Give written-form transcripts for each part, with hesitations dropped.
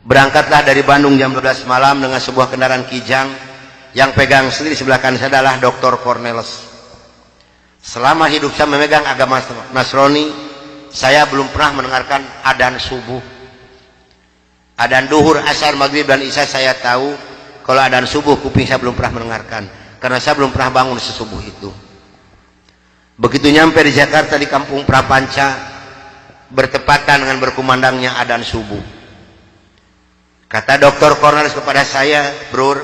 Berangkatlah dari Bandung jam 12 malam dengan sebuah kendaraan Kijang. Yang pegang sendiri sebelah kanan saya adalah Dr. Cornelis. Selama hidup saya memegang agama Nasrani, saya belum pernah mendengarkan adzan subuh. Adzan duhur, asar, maghrib, dan isya saya tahu. Kalau adzan subuh, kuping saya belum pernah mendengarkan. Karena saya belum pernah bangun sesubuh itu. Begitu nyampe di Jakarta di kampung Prapanca, bertepatan dengan berkumandangnya adzan subuh. Kata Dr. Cornelis kepada saya, "Bro,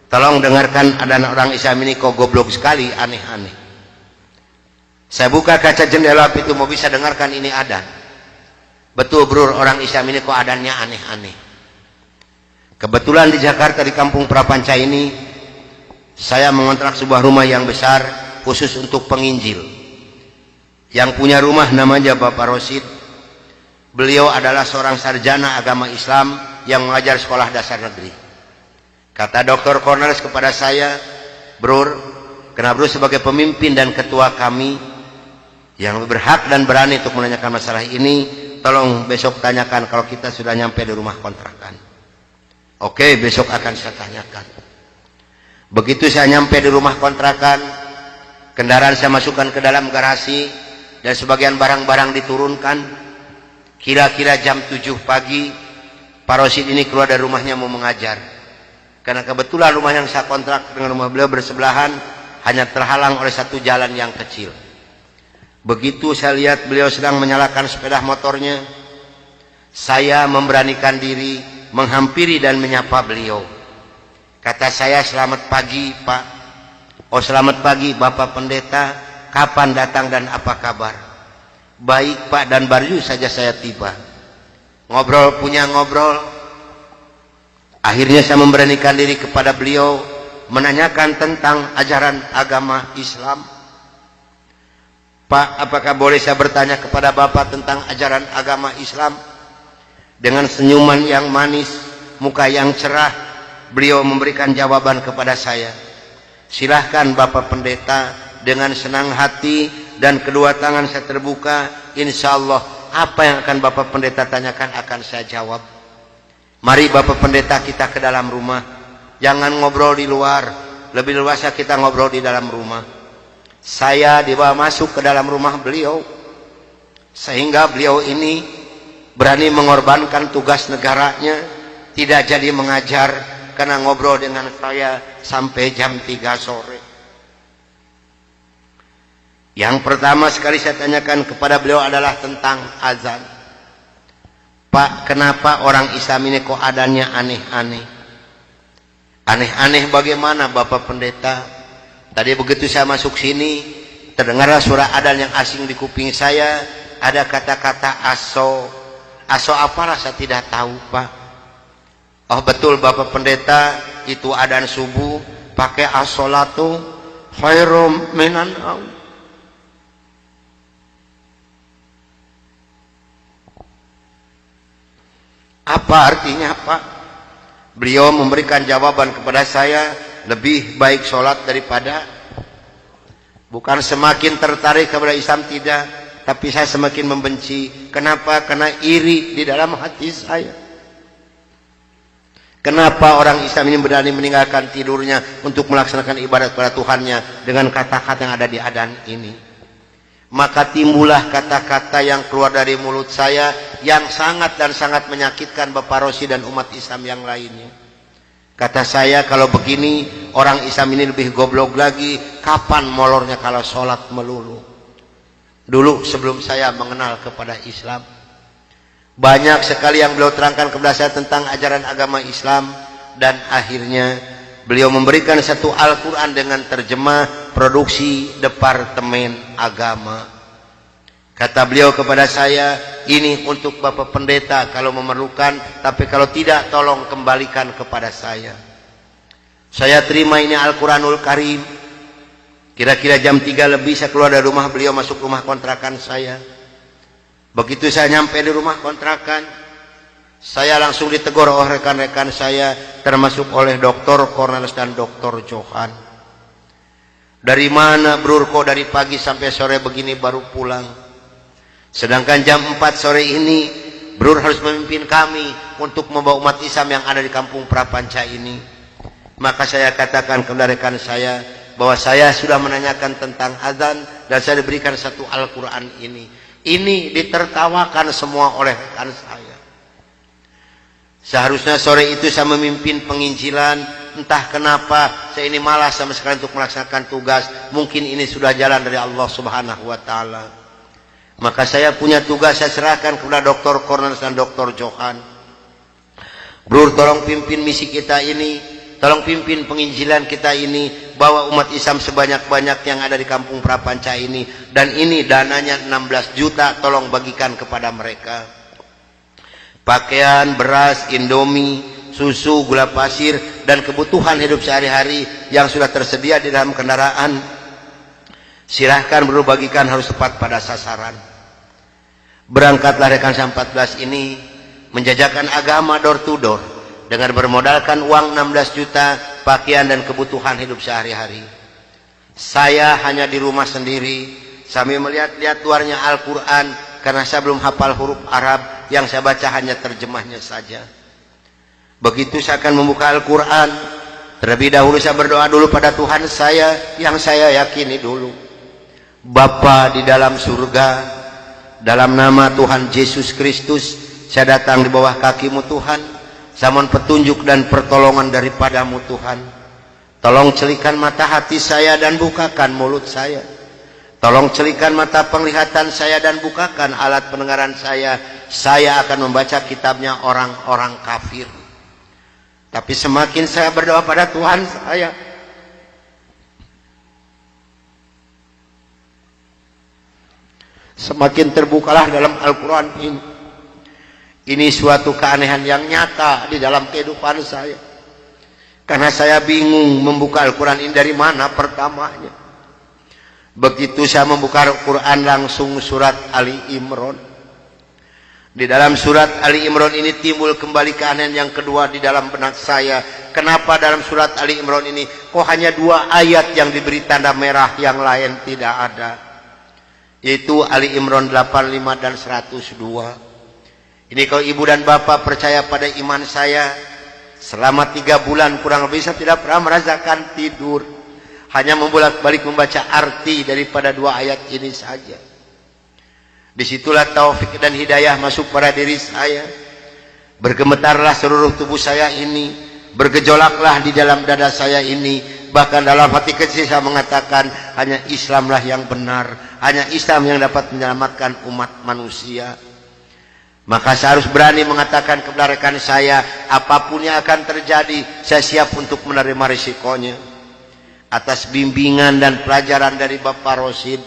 tolong dengarkan adzan orang Islam ini kok goblok sekali, aneh-aneh." Saya buka kaca jendela pintu mau bisa dengarkan ini adzan. Betul bro, orang Islam ini kok adzannya aneh-aneh. Kebetulan di Jakarta di kampung Prapanca ini, saya mengontrak sebuah rumah yang besar khusus untuk penginjil. Yang punya rumah namanya Bapak Rosid. Beliau adalah seorang sarjana agama Islam yang mengajar sekolah dasar negeri. Kata Dr. Cornelis kepada saya, "Bro, karena bro sebagai pemimpin dan ketua kami yang berhak dan berani untuk menanyakan masalah ini, tolong besok tanyakan kalau kita sudah nyampe di rumah kontrakan." Oke, besok akan saya tanyakan. Begitu saya nyampe di rumah kontrakan, kendaraan saya masukkan ke dalam garasi dan sebagian barang-barang diturunkan. Kira-kira jam 7 pagi, Pak Rosid ini keluar dari rumahnya mau mengajar. Karena kebetulan rumah yang saya kontrak dengan rumah beliau bersebelahan, hanya terhalang oleh satu jalan yang kecil. Begitu saya lihat beliau sedang menyalakan sepeda motornya, saya memberanikan diri menghampiri dan menyapa beliau. Kata saya, "Selamat pagi Pak." "Oh selamat pagi Bapak Pendeta, kapan datang dan apa kabar?" "Baik Pak, dan baru saja saya tiba." Ngobrol punya ngobrol. Akhirnya saya memberanikan diri kepada beliau menanyakan tentang ajaran agama Islam. "Pak, apakah boleh saya bertanya kepada Bapak tentang ajaran agama Islam?" Dengan senyuman yang manis, muka yang cerah, beliau memberikan jawaban kepada saya. "Silahkan Bapak Pendeta." Dengan senang hati dan kedua tangan saya terbuka, insya Allah apa yang akan Bapak Pendeta tanyakan akan saya jawab. Mari Bapak Pendeta kita ke dalam rumah. Jangan ngobrol di luar. Lebih luasnya kita ngobrol di dalam rumah. Saya dibawa masuk ke dalam rumah beliau. Sehingga beliau ini berani mengorbankan tugas negaranya. Tidak jadi mengajar karena ngobrol dengan saya sampai jam 3 sore. Yang pertama sekali saya tanyakan kepada beliau adalah tentang azan. "Pak, kenapa orang Islam ini kok adzannya aneh-aneh?" "Aneh-aneh bagaimana Bapak Pendeta?" Tadi begitu saya masuk sini, terdengarlah suara adzan yang asing di kuping saya. Ada kata-kata aso. Aso apalah saya tidak tahu Pak. "Oh betul Bapak Pendeta, itu adzan subuh pakai as-sholatu khairum minan naum." Apa artinya Pak? Beliau memberikan jawaban kepada saya, lebih baik sholat daripada. Bukan semakin tertarik kepada Islam, tidak, tapi saya semakin membenci. Kenapa? Karena iri di dalam hati saya. Kenapa orang Islam ini berani meninggalkan tidurnya untuk melaksanakan ibadat kepada Tuhannya dengan kata-kata yang ada di adzan ini? Maka timbullah kata-kata yang keluar dari mulut saya yang sangat dan sangat menyakitkan Bapak Rosid dan umat Islam yang lainnya. Kata saya, kalau begini orang Islam ini lebih goblok lagi. Kapan molornya kalau sholat melulu? Dulu sebelum saya mengenal kepada Islam, banyak sekali yang beliau terangkan kepada saya tentang ajaran agama Islam. Dan akhirnya beliau memberikan satu Al-Quran dengan terjemah produksi Departemen Agama. Kata beliau kepada saya, "Ini untuk Bapak Pendeta kalau memerlukan, tapi kalau tidak tolong kembalikan kepada saya." Saya terima ini Al-Quranul Karim. Kira-kira jam 3 lebih saya keluar dari rumah beliau masuk rumah kontrakan saya. Begitu saya nyampe di rumah kontrakan, saya langsung ditegur oleh rekan-rekan saya, termasuk oleh Dr. Cornelis dan Dr. Johan. "Dari mana Bro, kok dari pagi sampai sore begini baru pulang? Sedangkan jam 4 sore ini Bro harus memimpin kami untuk membawa umat Islam yang ada di kampung Prapanca ini. Maka saya katakan kepada rekan saya bahwa saya sudah menanyakan tentang azan dan saya diberikan satu Al-Quran ini. Ini ditertawakan semua oleh rekan saya. Seharusnya sore itu saya memimpin penginjilan, entah kenapa saya ini malas sama sekali untuk melaksanakan tugas. Mungkin ini sudah jalan dari Allah Subhanahu wa taala. Maka saya punya tugas, saya serahkan kepada Dr. Cornelius dan Dr. Johan. Bro, tolong pimpin misi kita ini, tolong pimpin penginjilan kita ini, bawa umat Islam sebanyak-banyak yang ada di kampung Prapanca ini. Dan ini dananya 16 juta, tolong bagikan kepada mereka. Pakaian, beras, indomie, susu, gula pasir, dan kebutuhan hidup sehari-hari yang sudah tersedia di dalam kendaraan. Silahkan bro, bagikan, harus tepat pada sasaran. Berangkatlah rekan saya 14 ini menjajakan agama door to door dengan bermodalkan uang 16 juta, pakaian dan kebutuhan hidup sehari-hari. Saya hanya di rumah sendiri sambil melihat-lihat luarnya Al-Quran karena saya belum hafal huruf Arab, yang saya baca hanya terjemahnya saja. Begitu saya akan membuka Al-Quran, terlebih dahulu saya berdoa dulu pada Tuhan saya yang saya yakini dulu. Bapa di dalam surga, dalam nama Tuhan Yesus Kristus, saya datang di bawah kaki-Mu Tuhan. Saya mohon petunjuk dan pertolongan daripada-Mu Tuhan. Tolong celikan mata hati saya dan bukakan mulut saya. Tolong celikan mata penglihatan saya dan bukakan alat pendengaran saya. Saya akan membaca kitabnya orang-orang kafir. Tapi semakin saya berdoa pada Tuhan saya, semakin terbukalah dalam Al-Quran ini. Ini suatu keanehan yang nyata di dalam kehidupan saya. Karena saya bingung membuka Al-Quran ini dari mana pertamanya. Begitu saya membuka Al-Quran langsung surat Ali Imran. Di dalam surat Ali Imran ini timbul kembali keanehan yang kedua di dalam benak saya. Kenapa dalam surat Ali Imran ini kok hanya 2 ayat yang diberi tanda merah, yang lain tidak ada? Yaitu Ali Imran 85 dan 102. Ini kalau ibu dan bapak percaya pada iman saya, selama 3 bulan kurang lebih saya tidak pernah merasakan tidur, hanya membolak-balik membaca arti daripada 2 ayat ini saja. Disitulah taufik dan hidayah masuk pada diri saya. Bergemetarlah seluruh tubuh saya ini, bergejolaklah di dalam dada saya ini. Bahkan dalam hati kecil saya mengatakan, hanya Islamlah yang benar, hanya Islam yang dapat menyelamatkan umat manusia. Maka saya harus berani mengatakan kepada rekan saya, apapun yang akan terjadi, saya siap untuk menerima risikonya. Atas bimbingan dan pelajaran dari Bapak Rosid,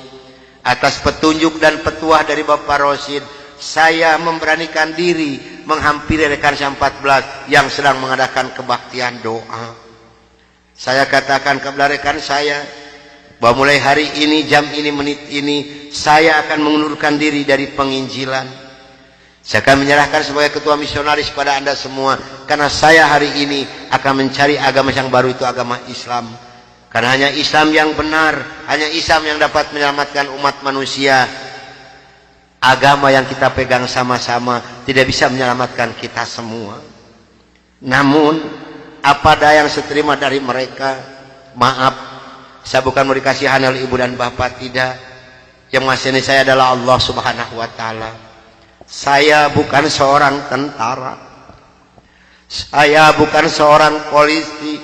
atas petunjuk dan petuah dari Bapak Rosid, saya memberanikan diri menghampiri rekan saya 14 yang sedang mengadakan kebaktian doa. Saya katakan kepada rekan saya bahwa mulai hari ini, jam ini, menit ini, saya akan mengundurkan diri dari penginjilan. Saya akan menyerahkan sebagai ketua misionaris pada Anda semua, karena saya hari ini akan mencari agama yang baru, itu agama Islam. Karena hanya Islam yang benar, hanya Islam yang dapat menyelamatkan umat manusia. Agama yang kita pegang sama-sama tidak bisa menyelamatkan kita semua. Namun apa daya yang saya terima dari mereka, maaf, saya bukan mau dikasihan oleh ibu dan bapak, tidak. Yang mengasihani saya adalah Allah Subhanahu wa taala. Saya bukan seorang tentara, saya bukan seorang polisi,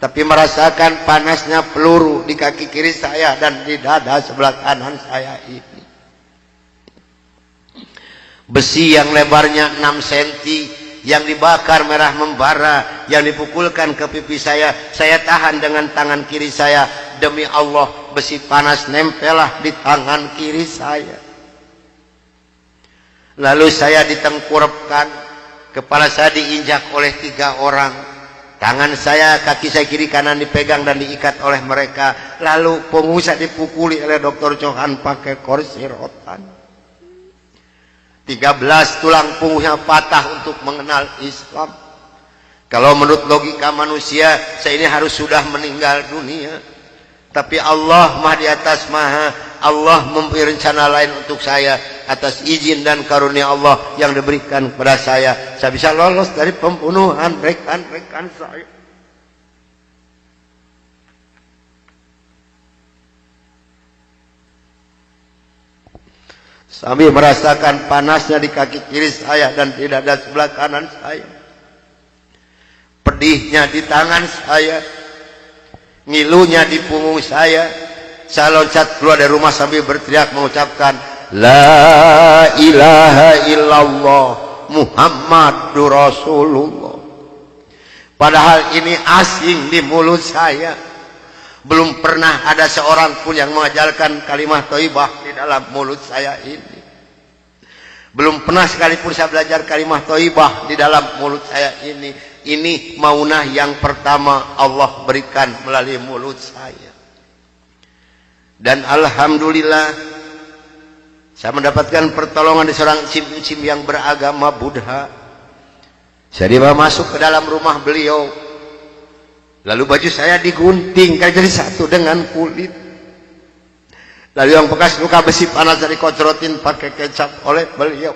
tapi merasakan panasnya peluru di kaki kiri saya dan di dada sebelah kanan saya ini. Besi yang lebarnya 6 cm yang dibakar merah membara, yang dipukulkan ke pipi saya tahan dengan tangan kiri saya. Demi Allah, besi panas nempelah di tangan kiri saya. Lalu saya ditengkurapkan, kepala saya diinjak oleh 3 orang. Tangan saya, kaki saya kiri kanan dipegang dan diikat oleh mereka. Lalu punggung saya dipukuli oleh Dr. Johan pakai kursi rotan. 13 tulang punggungnya patah untuk mengenal Islam. Kalau menurut logika manusia, saya ini harus sudah meninggal dunia. Tapi Allah Maha di atas Maha, Allah mempunyai rencana lain untuk saya. atas izin dan karunia Allah yang diberikan kepada saya bisa lolos dari pembunuhan rekan-rekan saya. Sambil merasakan panasnya di kaki kiri saya dan di dada sebelah kanan saya, pedihnya di tangan saya, ngilunya di punggung saya loncat keluar dari rumah sambil berteriak mengucapkan La ilaha illallah Muhammadur Rasulullah. Padahal ini asing di mulut saya. Belum pernah ada seorang pun yang mengajarkan kalimat thayyibah di dalam mulut saya ini. Belum pernah sekalipun saya belajar kalimat thayyibah di dalam mulut saya ini. Ini maunah yang pertama Allah berikan melalui mulut saya. Dan alhamdulillah saya mendapatkan pertolongan di seorang cim-cim yang beragama Buddha. Saya dibawa masuk ke dalam rumah beliau. Lalu baju saya digunting jadi satu dengan kulit. Lalu yang bekas luka besi panas dari kocrotin pakai kecap oleh beliau.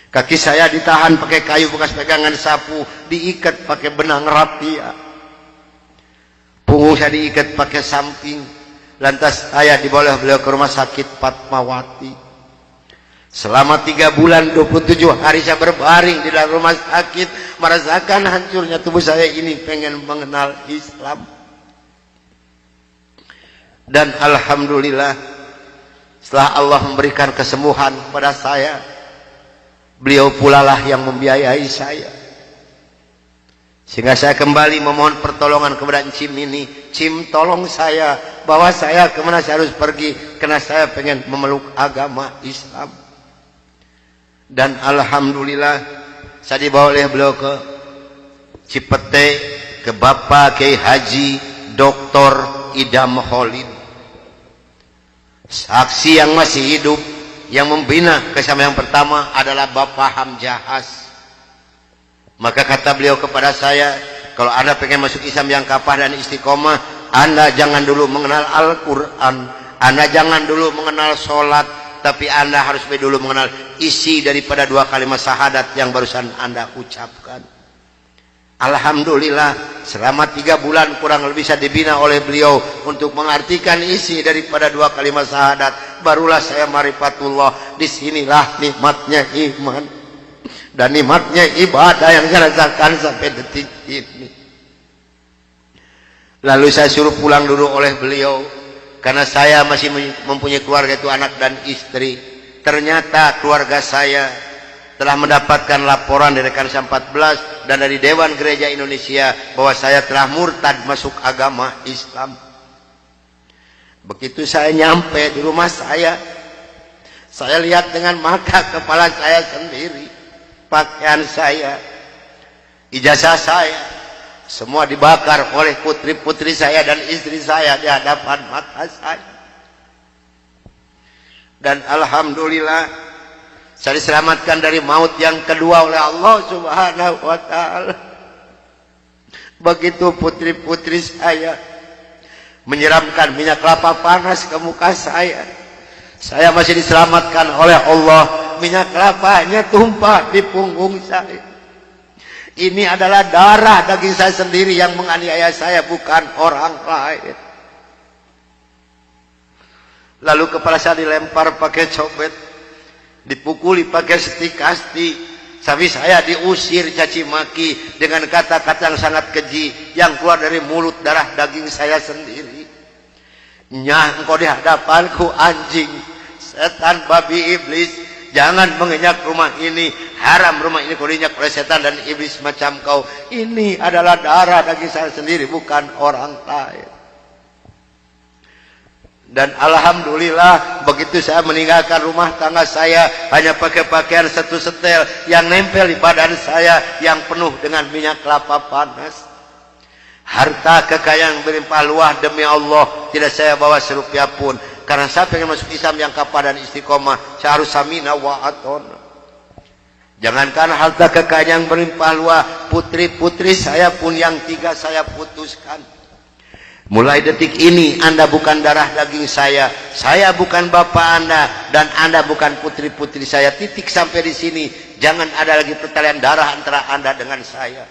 Kaki saya ditahan pakai kayu bekas pegangan sapu, diikat pakai benang rapia. Punggung saya diikat pakai samping. Lantas saya dibawa beliau ke rumah sakit Fatmawati. Selama 3 bulan 27 hari saya berbaring di dalam rumah sakit, merasakan hancurnya tubuh saya ini, pengen mengenal Islam. Dan alhamdulillah setelah Allah memberikan kesembuhan kepada saya, beliau pula lah yang membiayai saya. Sehingga saya kembali memohon pertolongan kepada Cim ini. Cim, tolong saya, bawa saya kemana saya harus pergi, karena saya pengen memeluk agama Islam. Dan alhamdulillah saya dibawa oleh beliau ke Cipete, ke Bapak Kiai Haji Dr. Idam Khalid, saksi yang masih hidup yang membina kesama yang pertama adalah Bapak Hamjahas. Maka kata beliau kepada saya, kalau Anda pengen masuk Islam yang kafah dan istiqomah, Anda jangan dulu mengenal Al-Quran, Anda jangan dulu mengenal sholat, tapi Anda harus dulu mengenal isi daripada 2 kalimat syahadat yang barusan Anda ucapkan. Alhamdulillah selama 3 bulan kurang lebih saya dibina oleh beliau untuk mengartikan isi daripada 2 kalimat syahadat. Barulah saya marifatullah. Disinilah nikmatnya iman dan nikmatnya ibadah yang saya rasakan sampai detik ini. Lalu saya suruh pulang dulu oleh beliau, karena saya masih mempunyai keluarga, itu anak dan istri. Ternyata keluarga saya telah mendapatkan laporan dari Kansa 14 dan dari Dewan Gereja Indonesia bahwa saya telah murtad masuk agama Islam. Begitu saya nyampe di rumah saya lihat dengan mata kepala saya sendiri, pakaian saya, ijazah saya, semua dibakar oleh putri-putri saya dan istri saya di hadapan mata saya. Dan alhamdulillah saya diselamatkan dari maut yang kedua oleh Allah Subhanahu wa ta'ala. Begitu putri-putri saya menyiramkan minyak kelapa panas ke muka saya masih diselamatkan oleh Allah. Minyak kelapanya tumpah di punggung saya. Ini adalah darah daging saya sendiri yang menganiaya saya, bukan orang lain. Lalu kepala saya dilempar pakai copet, dipukuli pakai setik-kasti, sampai saya diusir caci maki dengan kata-kata yang sangat keji yang keluar dari mulut darah daging saya sendiri. Nyah, engkau di hadapanku anjing, setan, babi, iblis, jangan menginjak rumah ini, haram rumah ini kau diinjak oleh setan dan iblis macam kau. Ini adalah darah daging saya sendiri, bukan orang lain. Dan alhamdulillah begitu saya meninggalkan rumah tangga saya, hanya pakai pakaian satu setel yang nempel di badan saya yang penuh dengan minyak kelapa panas. Harta kekayaan berlimpah luah demi Allah tidak saya bawa serupiah pun, karena saya pengen masuk Islam yang kafah dan istiqomah. Saya harus samina wa atona. Jangankan harta kekayaan yang berlimpah luah, putri-putri saya pun yang 3 saya putuskan. Mulai detik ini Anda bukan darah daging saya bukan bapak Anda, dan Anda bukan putri-putri saya. Titik sampai di sini. Jangan ada lagi pertalian darah antara Anda dengan saya.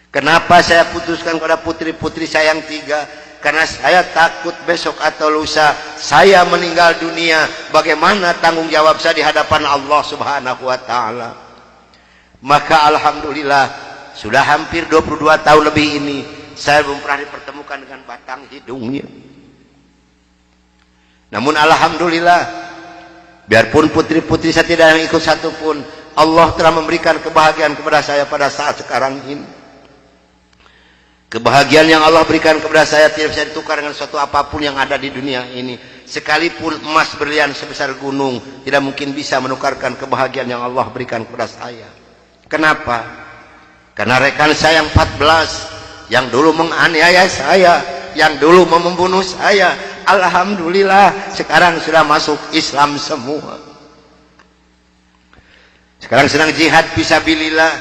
Kenapa saya putuskan kepada putri-putri saya yang 3? Karena saya takut besok atau lusa saya meninggal dunia, bagaimana tanggung jawab saya di hadapan Allah Subhanahu wa taala. Maka alhamdulillah sudah hampir 22 tahun lebih ini saya belum pernah dipertemukan dengan batang hidungnya. Namun alhamdulillah, biarpun putri-putri saya tidak yang ikut satupun, Allah telah memberikan kebahagiaan kepada saya pada saat sekarang ini. Kebahagiaan yang Allah berikan kepada saya tidak bisa ditukar dengan suatu apapun yang ada di dunia ini. Sekalipun emas berlian sebesar gunung tidak mungkin bisa menukarkan kebahagiaan yang Allah berikan kepada saya. Kenapa? Karena rekan saya yang 14 yang dulu menganiaya saya, yang dulu membunuh saya, alhamdulillah sekarang sudah masuk Islam semua. Sekarang sedang jihad fisabilillah,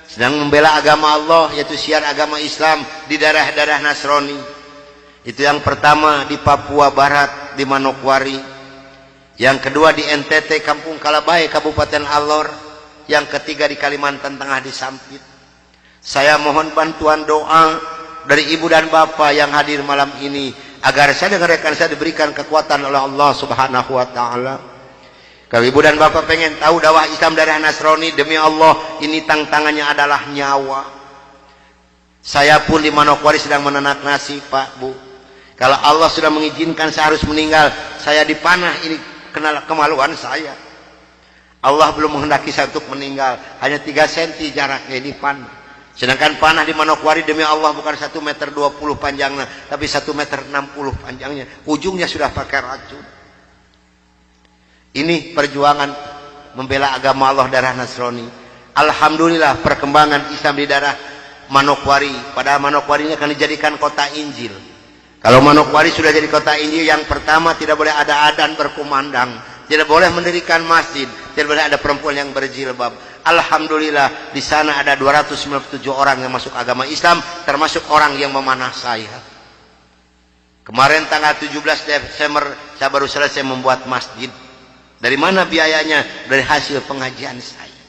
sedang membela agama Allah, yaitu syiar agama Islam di daerah-daerah Nasrani. Itu yang pertama di Papua Barat di Manokwari, yang kedua di NTT Kampung Kalabai Kabupaten Alor, yang ketiga di Kalimantan Tengah di Sampit. Saya mohon bantuan doa dari ibu dan bapak yang hadir malam ini agar saya dengan rekan saya diberikan kekuatan oleh Allah Subhanahu wa taala. Kalau ibu dan bapak pengen tahu dakwah Islam dari Nasrani, demi Allah ini tantangannya adalah nyawa. Saya pun di Manokwari sedang menanak nasi, Pak, Bu. Kalau Allah sudah mengizinkan saya harus meninggal, saya dipanah, ini kenal kemaluan saya. Allah belum menghendaki saya untuk meninggal, hanya 3 cm jaraknya ini panah. Sedangkan panah di Manokwari demi Allah bukan 1,20 meter panjangnya, tapi 1,60 meter panjangnya. Ujungnya sudah pakai racun. Ini perjuangan membela agama Allah darah Nasrani. Alhamdulillah perkembangan Islam di daerah Manokwari. Pada Manokwari ini akan dijadikan kota Injil. Kalau Manokwari sudah jadi kota Injil, yang pertama tidak boleh ada adzan berkumandang, tidak boleh mendirikan masjid, tidak boleh ada perempuan yang berjilbab. Alhamdulillah di sana ada 297 orang yang masuk agama Islam, termasuk orang yang memanah saya. Kemarin tanggal 17 Desember saya baru selesai membuat masjid. Dari mana biayanya? Dari hasil pengajian saya.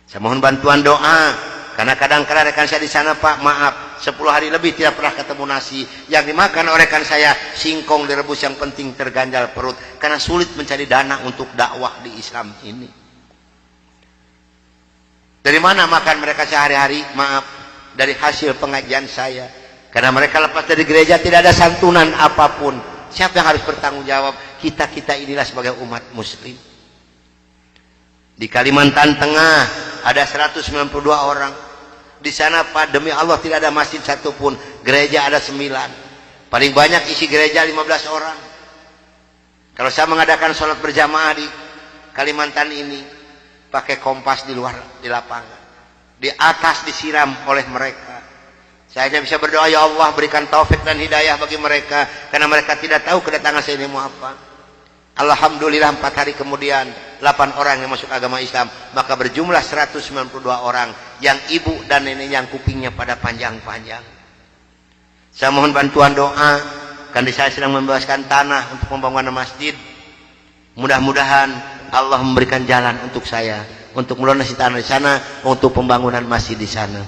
Saya mohon bantuan doa, karena kadang-kadang rekan saya di sana, Pak, maaf, 10 hari lebih tidak pernah ketemu nasi. Yang dimakan oleh rekan saya singkong direbus, yang penting terganjal perut, karena sulit mencari dana untuk dakwah di Islam ini. Dari mana makan mereka sehari-hari? Maaf, dari hasil pengajian saya. Karena mereka lepas dari gereja tidak ada santunan apapun. Siapa yang harus bertanggung jawab? Kita-kita inilah sebagai umat muslim. Di Kalimantan Tengah ada 192 orang. Di sana, Pak, demi Allah tidak ada masjid satupun. Gereja ada 9. Paling banyak isi gereja 15 orang. Kalau saya mengadakan sholat berjamaah di Kalimantan ini, pakai kompas di luar, di lapangan, di atas disiram oleh mereka. Saya hanya bisa berdoa, ya Allah berikan taufik dan hidayah bagi mereka, karena mereka tidak tahu kedatangan saya ini mau apa. Alhamdulillah 4 hari kemudian 8 orang yang masuk agama Islam, maka berjumlah 192 orang yang ibu dan nenek yang kupingnya pada panjang-panjang. Saya mohon bantuan doa, karena saya sedang membebaskan tanah untuk pembangunan masjid. Mudah-mudahan Allah memberikan jalan untuk saya untuk melunasi tanah di sana, untuk pembangunan masjid di sana.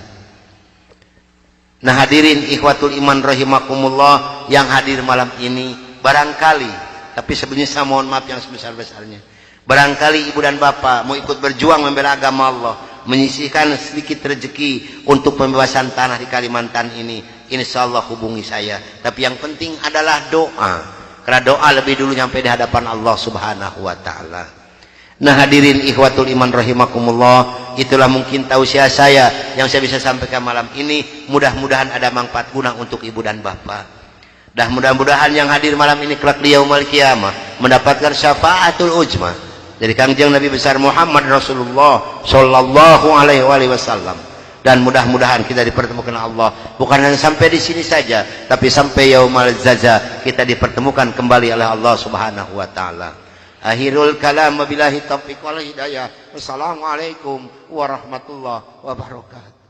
Nah hadirin ikhwatul iman rahimakumullah yang hadir malam ini, barangkali, tapi sebelumnya saya mohon maaf yang sebesar-besarnya, barangkali ibu dan bapak mau ikut berjuang membela agama Allah, menyisihkan sedikit rezeki untuk pembebasan tanah di Kalimantan ini, insya Allah hubungi saya. Tapi yang penting adalah doa, karena doa lebih dulu nyampe di hadapan Allah Subhanahu wa taala. Nah hadirin ikhwatul iman rahimakumullah, itulah mungkin tausiah saya yang saya bisa sampaikan malam ini. Mudah-mudahan ada manfaat guna untuk ibu dan bapak. Dan mudah-mudahan yang hadir malam ini kelak di yaumul qiyamah mendapatkan syafaatul ujma dari Kangjeng Nabi besar Muhammad Rasulullah sallallahu alaihi wasallam. Dan mudah-mudahan kita dipertemukan Allah bukan hanya sampai di sini saja, tapi sampai yaumul jaza kita dipertemukan kembali oleh Allah Subhanahu wa taala. Akhirul kalam, wabillahi taufiq wal hidayah. Wassalamualaikum warahmatullahi wabarakatuh.